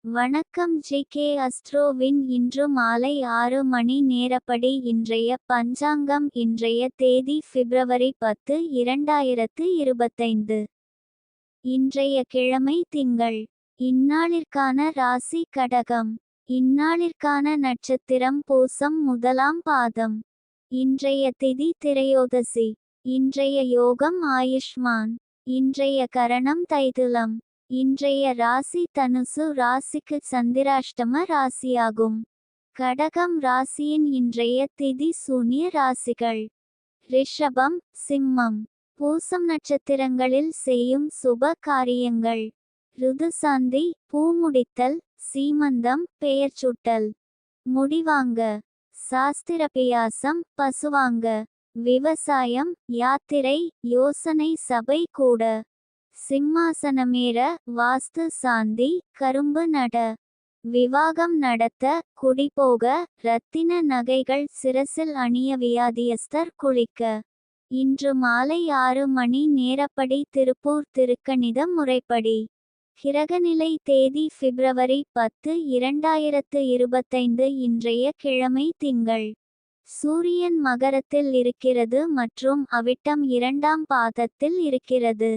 வணக்கம் ஜி.கே. அஸ்ட்ரோவின் இன்று மாலை 6 மணி நேரப்படி இன்றைய பஞ்சாங்கம். இன்றைய தேதி பிப்ரவரி 10, 2025. இன்றைய கிழமை திங்கள். இந்நாளிற்கான ராசி கடகம். இந்நாளிற்கான நட்சத்திரம் பூசம் முதலாம் பாதம். இன்றைய திதி திரையோதசி. இன்றைய யோகம் ஆயுஷ்மான். இன்றைய கரணம் தைதுலம். இன்றைய ராசி தனுசு ராசிக்கு சந்திராஷ்டம ராசியாகும். கடகம் ராசியின் இன்றைய திதி சூன்ய ராசிகள்: ரிஷபம், சிம்மம். பூசம் நட்சத்திரங்களில் செய்யும் சுப காரியங்கள்: ருதுசாந்தி, பூமுடித்தல், சீமந்தம், பெயர்ச்சூட்டல், முடிவாங்க, சாஸ்திரபியாசம், பசுவாங்க, விவசாயம், யாத்திரை, யோசனை சபை கூட, சிம்மாசனமேற, வாஸ்து சாந்தி, கரும்பு நட, விவாகம் நடத்த, குடிபோக, இரத்தின நகைகள் சிரசில் அணிய, வியாதியஸ்தர் குளிக்க. இன்று மாலை 6 மணி நேரப்படி திருப்பூர் திருக்கணித முறைப்படி. கிரகநிலை தேதி பிப்ரவரி 10, 2025. இன்றைய கிழமை திங்கள். சூரியன் மகரத்தில் இருக்கிறது மற்றும் அவிட்டம் 2ஆம் பாதத்தில் இருக்கிறது.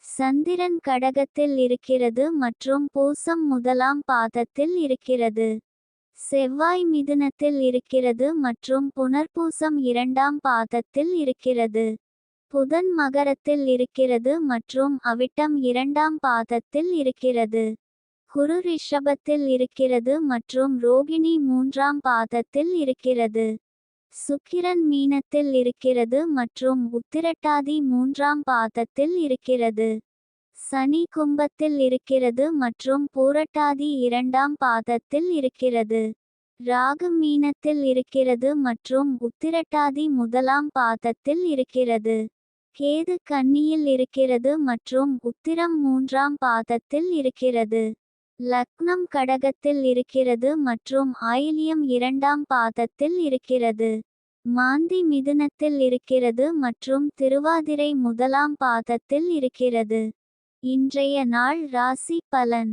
சந்திரன் கடகத்தில் இருக்கிறது மற்றும் பூசம் முதலாம் பாதத்தில் இருக்கிறது. செவ்வாய் மிதுனத்தில் இருக்கிறது மற்றும் புனர்பூசம் 2ஆம் பாதத்தில் இருக்கிறது. புதன் மகரத்தில் இருக்கிறது மற்றும் அவிட்டம் 2ஆம் பாதத்தில் இருக்கிறது. குரு ரிஷபத்தில் இருக்கிறது மற்றும் ரோகிணி 3ஆம் பாதத்தில் இருக்கிறது. சுக்கிரன் மீனத்தில் இருக்கிறது மற்றும் உத்திரட்டாதி 3ஆம் பாதத்தில் இருக்கிறது. சனி கும்பத்தில் இருக்கிறது மற்றும் பூரட்டாதி 2ஆம் பாதத்தில் இருக்கிறது. ராகு மீனத்தில் இருக்கிறது மற்றும் உத்திரட்டாதி 1ஆம் பாதத்தில் இருக்கிறது. கேது கன்னியில் இருக்கிறது மற்றும் உத்திரம் 3ஆம் பாதத்தில் இருக்கிறது. லக்னம் கடகத்தில் இருக்கிறது மற்றும் ஆயில்யம் 2ஆம் பாதத்தில் இருக்கிறது. மாந்தி மிதுனத்தில் இருக்கிறது மற்றும் திருவாதிரை 1ஆம் பாதத்தில் இருக்கிறது. இன்றைய நாள் ராசி பலன்: